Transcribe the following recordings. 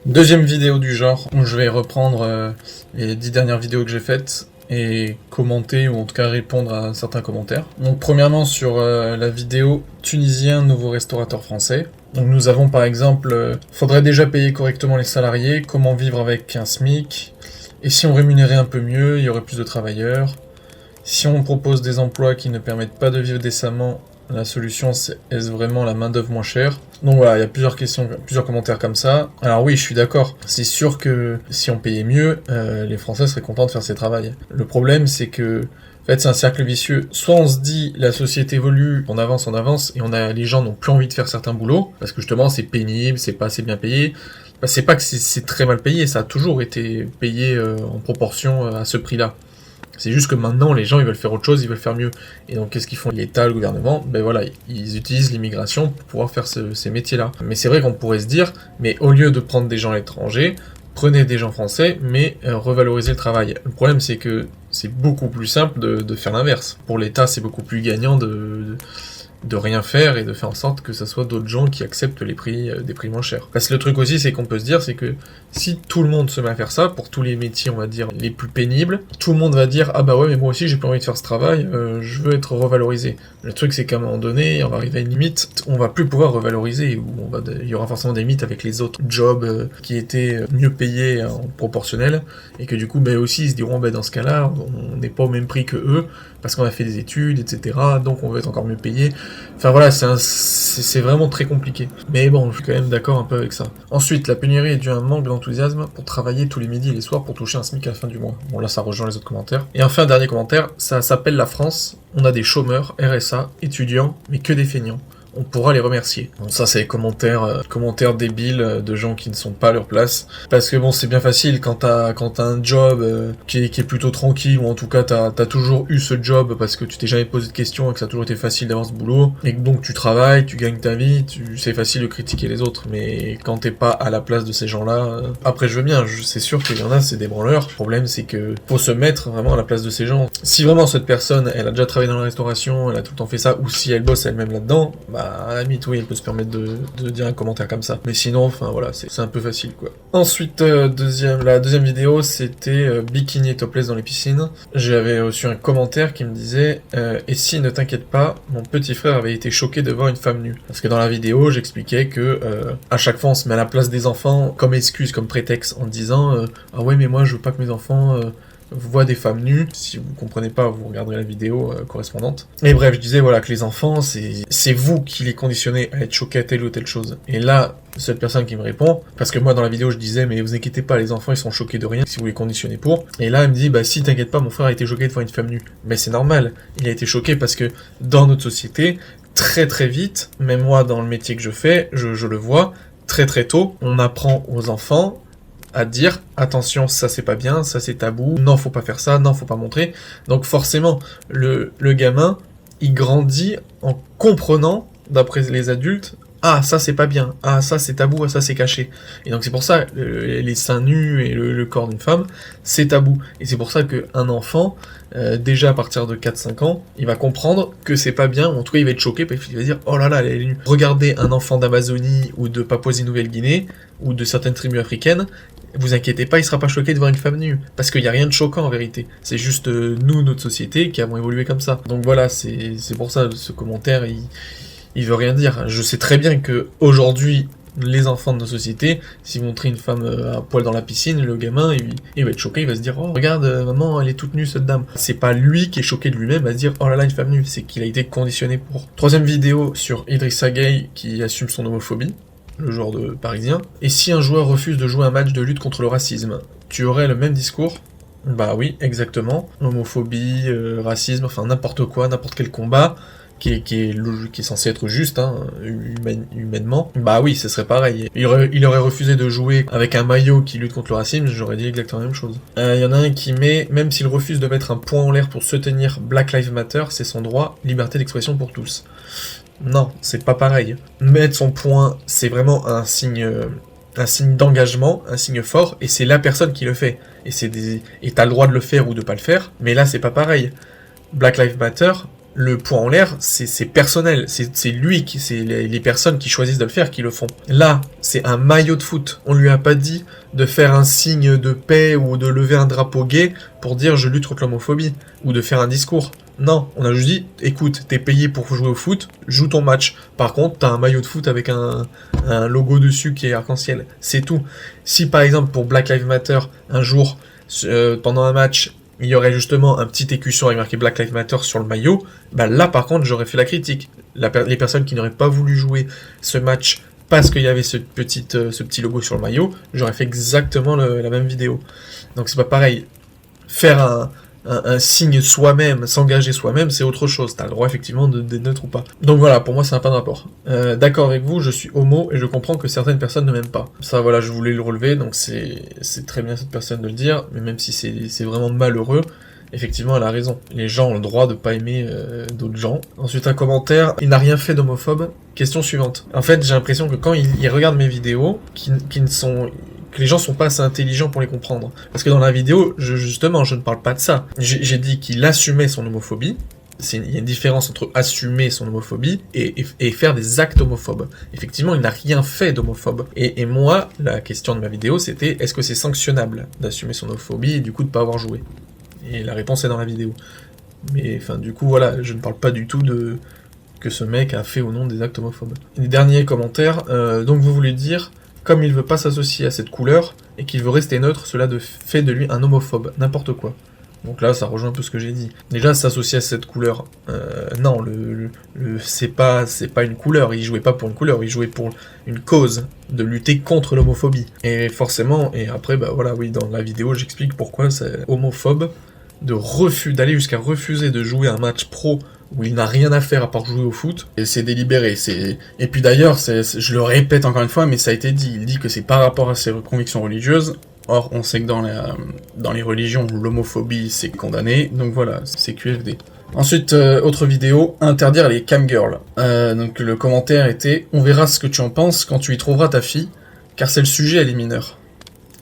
Deuxième vidéo du genre où je vais reprendre les 10 dernières vidéos que j'ai faites et commenter ou en tout cas répondre à certains commentaires. Donc premièrement sur la vidéo tunisien nouveau restaurateur français. Donc nous avons par exemple faudrait déjà payer correctement les salariés, comment vivre avec un SMIC, et si on rémunérait un peu mieux, il y aurait plus de travailleurs. Si on propose des emplois qui ne permettent pas de vivre décemment, la solution, est-ce vraiment la main-d'œuvre moins chère? Donc voilà, il y a plusieurs questions, plusieurs commentaires comme ça. Alors oui, je suis d'accord. C'est sûr que si on payait mieux, les Français seraient contents de faire ces travail. Le problème, c'est que en fait, c'est un cercle vicieux. Soit on se dit, la société évolue, on avance, et les gens n'ont plus envie de faire certains boulots, parce que justement, c'est pénible, c'est pas assez bien payé. Bah, c'est pas que c'est très mal payé, ça a toujours été payé en proportion à ce prix-là. C'est juste que maintenant, les gens, ils veulent faire autre chose, ils veulent faire mieux. Et donc, qu'est-ce qu'ils font? L'État, le gouvernement, ben voilà, ils utilisent l'immigration pour pouvoir faire ces métiers-là. Mais c'est vrai qu'on pourrait se dire, mais au lieu de prendre des gens à l'étranger, prenez des gens français, mais revalorisez le travail. Le problème, c'est que c'est beaucoup plus simple de faire l'inverse. Pour l'État, c'est beaucoup plus gagnant de rien faire et de faire en sorte que ça soit d'autres gens qui acceptent les prix, des prix moins chers. Parce que le truc aussi, c'est qu'on peut se dire, c'est que si tout le monde se met à faire ça, pour tous les métiers, on va dire, les plus pénibles, tout le monde va dire, ah bah ouais, mais moi aussi, j'ai pas envie de faire ce travail, je veux être revalorisé. Le truc, c'est qu'à un moment donné, on va arriver à une limite, on va plus pouvoir revaloriser, ou il y aura forcément des limites avec les autres jobs qui étaient mieux payés en proportionnel, et que du coup, bah aussi, ils se diront, bah dans ce cas-là, on n'est pas au même prix que eux, parce qu'on a fait des études, etc., donc on veut être encore mieux payé. Enfin voilà, c'est vraiment très compliqué. Mais bon, je suis quand même d'accord un peu avec ça. Ensuite, la pénurie est due à un manque d'enthousiasme pour travailler tous les midis et les soirs pour toucher un SMIC à la fin du mois. Bon là, ça rejoint les autres commentaires. Et enfin, dernier commentaire, ça s'appelle la France. On a des chômeurs, RSA, étudiants, mais que des feignants. On pourra les remercier. Bon, ça c'est les commentaires débiles de gens qui ne sont pas à leur place. Parce que bon, c'est bien facile quand t'as un job qui est plutôt tranquille, ou en tout cas t'as toujours eu ce job parce que tu t'es jamais posé de questions et que ça a toujours été facile d'avoir ce boulot, et que donc tu travailles, tu gagnes ta vie, c'est facile de critiquer les autres. Mais quand t'es pas à la place de ces gens-là, après je veux bien, c'est sûr qu'il y en a, c'est des branleurs. Le problème c'est que faut se mettre vraiment à la place de ces gens. Si vraiment cette personne, elle a déjà travaillé dans la restauration, elle a tout le temps fait ça, ou si elle bosse elle-même là-dedans, bah à la limite, oui, elle peut se permettre de dire un commentaire comme ça. Mais sinon, enfin voilà, c'est un peu facile, quoi. Ensuite, la deuxième vidéo, c'était bikini et topless dans les piscines. J'avais reçu un commentaire qui me disait et si, ne t'inquiète pas, mon petit frère avait été choqué de voir une femme nue. Parce que dans la vidéo, j'expliquais que à chaque fois, on se met à la place des enfants comme excuse, comme prétexte, en disant ah ouais, mais moi, je veux pas que mes enfants voit des femmes nues. Si vous comprenez pas, vous regarderez la vidéo correspondante. Et bref, je disais voilà que les enfants, c'est vous qui les conditionnez à être choqués à telle ou telle chose. Et là, cette personne qui me répond, parce que moi dans la vidéo je disais mais vous inquiétez pas, les enfants ils sont choqués de rien si vous les conditionnez pour. Et là elle me dit bah si t'inquiète pas, mon frère a été choqué de voir une femme nue. Mais c'est normal, il a été choqué parce que dans notre société, très très vite, même moi dans le métier que je fais, je le vois, très très tôt, on apprend aux enfants à dire attention, ça c'est pas bien, ça c'est tabou, non faut pas faire ça, non faut pas montrer. Donc forcément, le gamin, il grandit en comprenant, d'après les adultes, ah ça c'est pas bien, ah ça c'est tabou, ah ça c'est caché. Et donc c'est pour ça, les seins nus et le corps d'une femme, c'est tabou. Et c'est pour ça qu'un enfant, déjà à partir de 4-5 ans, il va comprendre que c'est pas bien, ou en tout cas il va être choqué, parce qu'il va dire oh là là, elle est nue. Regardez un enfant d'Amazonie ou de Papouasie-Nouvelle-Guinée, ou de certaines tribus africaines, vous inquiétez pas, il sera pas choqué de voir une femme nue. Parce qu'il n'y a rien de choquant en vérité. C'est juste nous, notre société, qui avons évolué comme ça. Donc voilà, c'est pour ça, ce commentaire, il veut rien dire. Je sais très bien que aujourd'hui, les enfants de nos sociétés, si vous montrez une femme à poil dans la piscine, le gamin, il va être choqué, il va se dire « Oh, regarde, maman, elle est toute nue, cette dame ». C'est pas lui qui est choqué de lui-même à se dire « Oh là là, une femme nue », c'est qu'il a été conditionné pour. Troisième vidéo sur Idrissa Gueye qui assume son homophobie, le joueur de parisien. Et si un joueur refuse de jouer un match de lutte contre le racisme, tu aurais le même discours? Bah oui, exactement. Homophobie, racisme, enfin n'importe quoi, n'importe quel combat qui est censé être juste, hein, humainement, bah oui, ce serait pareil. Il aurait refusé de jouer avec un maillot qui lutte contre le racisme, j'aurais dit exactement la même chose. Il y en a un qui met, même s'il refuse de mettre un point en l'air pour soutenir Black Lives Matter, c'est son droit, liberté d'expression pour tous. Non, c'est pas pareil. Mettre son point, c'est vraiment un signe d'engagement, un signe fort, et c'est la personne qui le fait. Et t'as le droit de le faire ou de pas le faire, mais là c'est pas pareil. Black Lives Matter, Le point en l'air, c'est personnel, c'est lui, c'est les personnes qui choisissent de le faire qui le font. Là, c'est un maillot de foot. On lui a pas dit de faire un signe de paix ou de lever un drapeau gay pour dire je lutte contre l'homophobie, ou de faire un discours. Non, on a juste dit, écoute, t'es payé pour jouer au foot, joue ton match. Par contre, t'as un maillot de foot avec un logo dessus qui est arc-en-ciel. C'est tout. Si par exemple pour Black Lives Matter, un jour, pendant un match, il y aurait justement un petit écusson avec marqué Black Lives Matter sur le maillot, bah là par contre j'aurais fait la critique. Les personnes qui n'auraient pas voulu jouer ce match parce qu'il y avait ce petit logo sur le maillot, j'aurais fait exactement la même vidéo. Donc c'est pas pareil. Faire un signe soi-même, s'engager soi-même, c'est autre chose. T'as le droit effectivement d'être neutre ou pas. Donc voilà, pour moi ça n'a pas de rapport. D'accord avec vous, je suis homo et je comprends que certaines personnes ne m'aiment pas. Ça voilà, je voulais le relever, donc c'est très bien cette personne de le dire, mais même si c'est vraiment malheureux, effectivement elle a raison. Les gens ont le droit de pas aimer d'autres gens. Ensuite un commentaire, il n'a rien fait d'homophobe. Question suivante. En fait j'ai l'impression que quand il regarde mes vidéos, que les gens sont pas assez intelligents pour les comprendre. Parce que dans la vidéo, justement, je ne parle pas de ça. J'ai dit qu'il assumait son homophobie. Il y a une différence entre assumer son homophobie et faire des actes homophobes. Effectivement, il n'a rien fait d'homophobe. Et moi, la question de ma vidéo, c'était est-ce que c'est sanctionnable d'assumer son homophobie et du coup de pas avoir joué? Et la réponse est dans la vidéo. Mais enfin, du coup, voilà, je ne parle pas du tout de que ce mec a fait ou non des actes homophobes. Les derniers commentaires, donc vous voulez dire... Comme il veut pas s'associer à cette couleur, et qu'il veut rester neutre, cela fait de lui un homophobe, n'importe quoi. Donc là, ça rejoint un peu ce que j'ai dit. Déjà, s'associer à cette couleur, non, c'est pas une couleur, il jouait pas pour une couleur, il jouait pour une cause, de lutter contre l'homophobie. Et forcément, et après, bah voilà, oui, dans la vidéo, j'explique pourquoi c'est homophobe, d'aller jusqu'à refuser de jouer un match pro où il n'a rien à faire à part jouer au foot, et c'est délibéré. Et puis d'ailleurs, je le répète encore une fois, mais ça a été dit, il dit que c'est par rapport à ses convictions religieuses. Or, on sait que dans les religions, l'homophobie c'est condamné, donc voilà, c'est QFD. Ensuite, autre vidéo, interdire les camgirls. Donc le commentaire était « On verra ce que tu en penses quand tu y trouveras ta fille, car c'est le sujet, elle est mineure. »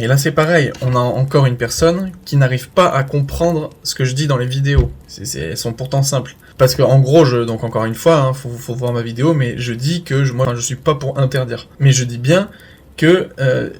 Et là c'est pareil, on a encore une personne qui n'arrive pas à comprendre ce que je dis dans les vidéos. Elles sont pourtant simples. Parce que en gros, donc encore une fois, hein, faut voir ma vidéo, mais je dis que moi je suis pas pour interdire. Mais je dis bien que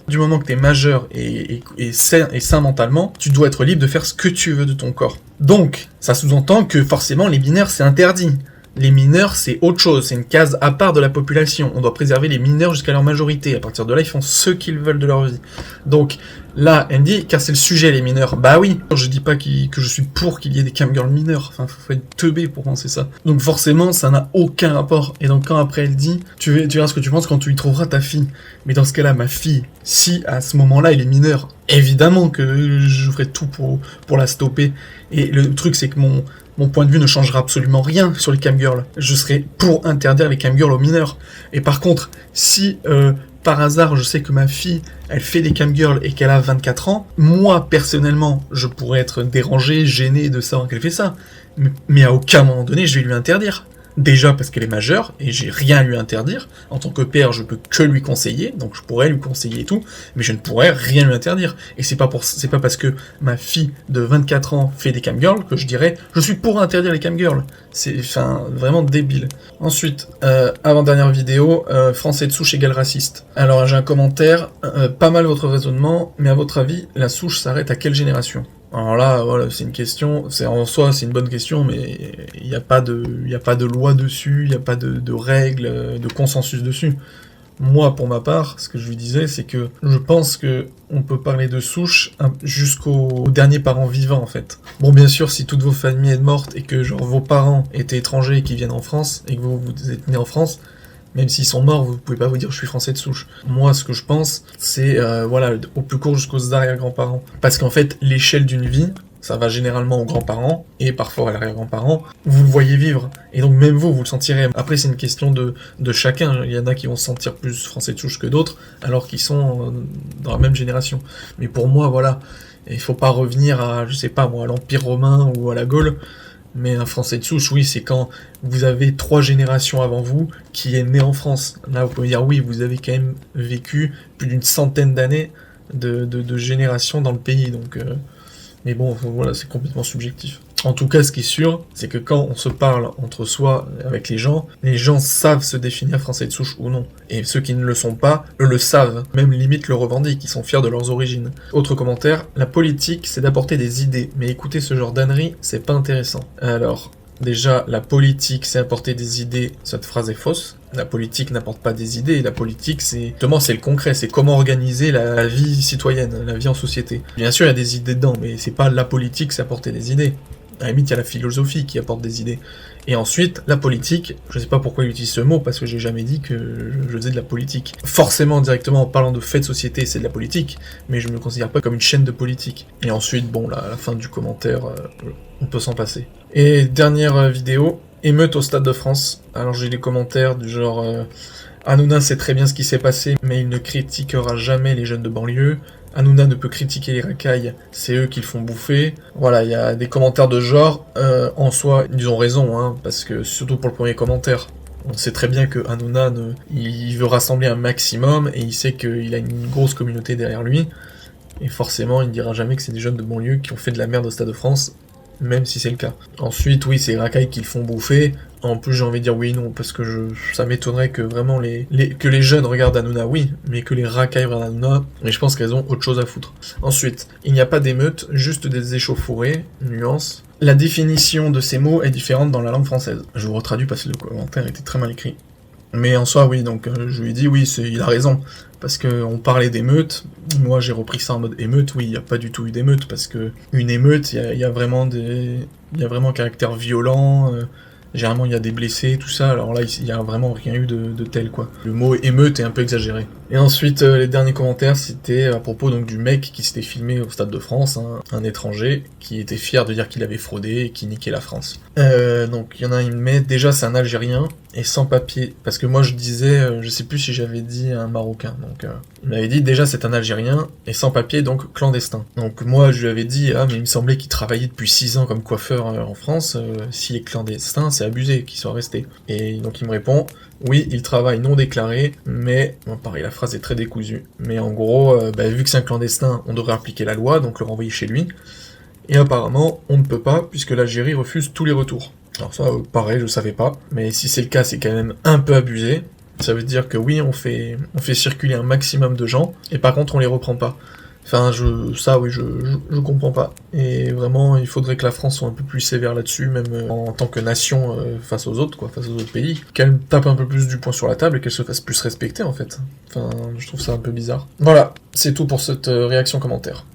du moment que t'es majeur et sain mentalement, tu dois être libre de faire ce que tu veux de ton corps. Donc, ça sous-entend que forcément les mineurs c'est interdit. Les mineurs, c'est autre chose, c'est une case à part de la population. On doit préserver les mineurs jusqu'à leur majorité. À partir de là, ils font ce qu'ils veulent de leur vie. Donc, là, elle me dit, car c'est le sujet, les mineurs. Bah oui, je dis pas que je suis pour qu'il y ait des camgirls mineurs. Enfin, faut être teubé pour penser ça. Donc forcément, ça n'a aucun rapport. Et donc quand après elle dit, tu verras ce que tu penses quand tu y trouveras ta fille. Mais dans ce cas-là, ma fille, si à ce moment-là, elle est mineure, évidemment que je ferai tout pour la stopper. Et le truc, c'est que mon point de vue ne changera absolument rien sur les camgirls. Je serai pour interdire les camgirls aux mineurs. Et par contre, si par hasard je sais que ma fille, elle fait des camgirls et qu'elle a 24 ans, moi personnellement, je pourrais être dérangé, gêné de savoir qu'elle fait ça. Mais à aucun moment donné, je vais lui interdire. Déjà parce qu'elle est majeure, et j'ai rien à lui interdire. En tant que père, je peux que lui conseiller, donc je pourrais lui conseiller et tout, mais je ne pourrais rien lui interdire. Et c'est pas parce que ma fille de 24 ans fait des camgirls que je dirais « je suis pour interdire les camgirls ». C'est vraiment débile. Ensuite, avant-dernière vidéo, français de souche égale raciste. Alors j'ai un commentaire, pas mal votre raisonnement, mais à votre avis, la souche s'arrête à quelle génération ? Alors là, voilà, c'est une question, en soi c'est une bonne question, mais il n'y a pas de loi dessus, il n'y a pas de règles, de consensus dessus. Moi, pour ma part, ce que je lui disais, c'est que je pense que on peut parler de souche jusqu'au dernier parent vivant, en fait. Bon, bien sûr, si toutes vos familles êtes mortes et que genre vos parents étaient étrangers et qu'ils viennent en France, et que vous êtes nés en France, même s'ils sont morts, vous pouvez pas vous dire je suis français de souche. Moi, ce que je pense, c'est voilà, au plus court jusqu'aux arrière-grands-parents. Parce qu'en fait, l'échelle d'une vie, ça va généralement aux grands-parents, et parfois à l'arrière-grands-parents, vous le voyez vivre. Et donc même vous le sentirez. Après, c'est une question de chacun. Il y en a qui vont se sentir plus français de souche que d'autres, alors qu'ils sont dans la même génération. Mais pour moi, voilà, il faut pas revenir à, je sais pas moi, à l'Empire romain ou à la Gaule. Mais un français de souche, oui, c'est quand vous avez 3 générations avant vous qui est né en France. Là, vous pouvez dire, oui, vous avez quand même vécu plus d'une centaine d'années de générations dans le pays. Donc, mais bon, voilà, c'est complètement subjectif. En tout cas, ce qui est sûr, c'est que quand on se parle entre soi, avec les gens savent se définir français de souche ou non. Et ceux qui ne le sont pas, eux le savent, même limite le revendiquent, ils sont fiers de leurs origines. Autre commentaire, la politique, c'est d'apporter des idées, mais écouter ce genre d'ânerie, c'est pas intéressant. Alors, déjà, la politique, c'est apporter des idées, cette phrase est fausse. La politique n'apporte pas des idées, la politique, c'est le concret, c'est comment organiser la vie citoyenne, la vie en société. Bien sûr, il y a des idées dedans, mais c'est pas la politique, c'est apporter des idées. À la limite, il y a la philosophie qui apporte des idées. Et ensuite, la politique, je sais pas pourquoi il utilise ce mot, parce que j'ai jamais dit que je faisais de la politique. Forcément, directement, en parlant de faits de société, c'est de la politique, mais je me considère pas comme une chaîne de politique. Et ensuite, bon, la fin du commentaire, on peut s'en passer. Et dernière vidéo, émeute au Stade de France. Alors j'ai les commentaires du genre Hanouna sait très bien ce qui s'est passé, mais il ne critiquera jamais les jeunes de banlieue. Hanouna ne peut critiquer les racailles, c'est eux qui le font bouffer. Voilà, il y a des commentaires de genre, en soi, ils ont raison, hein, parce que surtout pour le premier commentaire, on sait très bien que Hanouna, il veut rassembler un maximum, et il sait qu'il a une grosse communauté derrière lui, et forcément, il ne dira jamais que c'est des jeunes de banlieue qui ont fait de la merde au Stade de France, même si c'est le cas. Ensuite, oui, c'est les racailles qui le font bouffer. En plus, j'ai envie de dire oui non, parce que ça m'étonnerait que vraiment que les jeunes regardent Hanouna, oui, mais que les racailles regardent Hanouna, mais je pense qu'elles ont autre chose à foutre. Ensuite, il n'y a pas d'émeutes, juste des échauffourées, nuance. La définition de ces mots est différente dans la langue française. Je vous retraduis parce que le commentaire était très mal écrit. Mais en soi, oui, donc je lui ai dit, oui, il a raison, parce qu'on parlait d'émeute, moi j'ai repris ça en mode émeute, oui, il n'y a pas du tout eu d'émeute, parce que une émeute, il y a vraiment un caractère violent, généralement il y a des blessés, tout ça, alors là il n'y a vraiment rien eu de tel, quoi. Le mot émeute est un peu exagéré. Et ensuite, les derniers commentaires, c'était à propos donc du mec qui s'était filmé au Stade de France, hein, un étranger, qui était fier de dire qu'il avait fraudé et qui niquait la France. Donc il y en a un, il me met, déjà c'est un Algérien, et sans papier, parce que moi je disais, je sais plus si j'avais dit un Marocain, donc il m'avait dit déjà c'est un Algérien, et sans papier, donc clandestin. Donc moi je lui avais dit, ah mais il me semblait qu'il travaillait depuis 6 ans comme coiffeur en France, s'il est clandestin, c'est abusé qu'il soit resté. Et donc il me répond, oui, il travaille non déclaré, mais, bon, pareil, la phrase est très décousue, mais en gros, vu que c'est un clandestin, on devrait appliquer la loi, donc le renvoyer chez lui, et apparemment, on ne peut pas, puisque l'Algérie refuse tous les retours. Alors ça, pareil, je savais pas, mais si c'est le cas, c'est quand même un peu abusé. Ça veut dire que oui, on fait circuler un maximum de gens, et par contre, on les reprend pas. Enfin, je comprends pas. Et vraiment, il faudrait que la France soit un peu plus sévère là-dessus, même en tant que nation face aux autres, quoi, face aux autres pays. Qu'elle tape un peu plus du poing sur la table et qu'elle se fasse plus respecter, en fait. Enfin, je trouve ça un peu bizarre. Voilà, c'est tout pour cette réaction commentaire.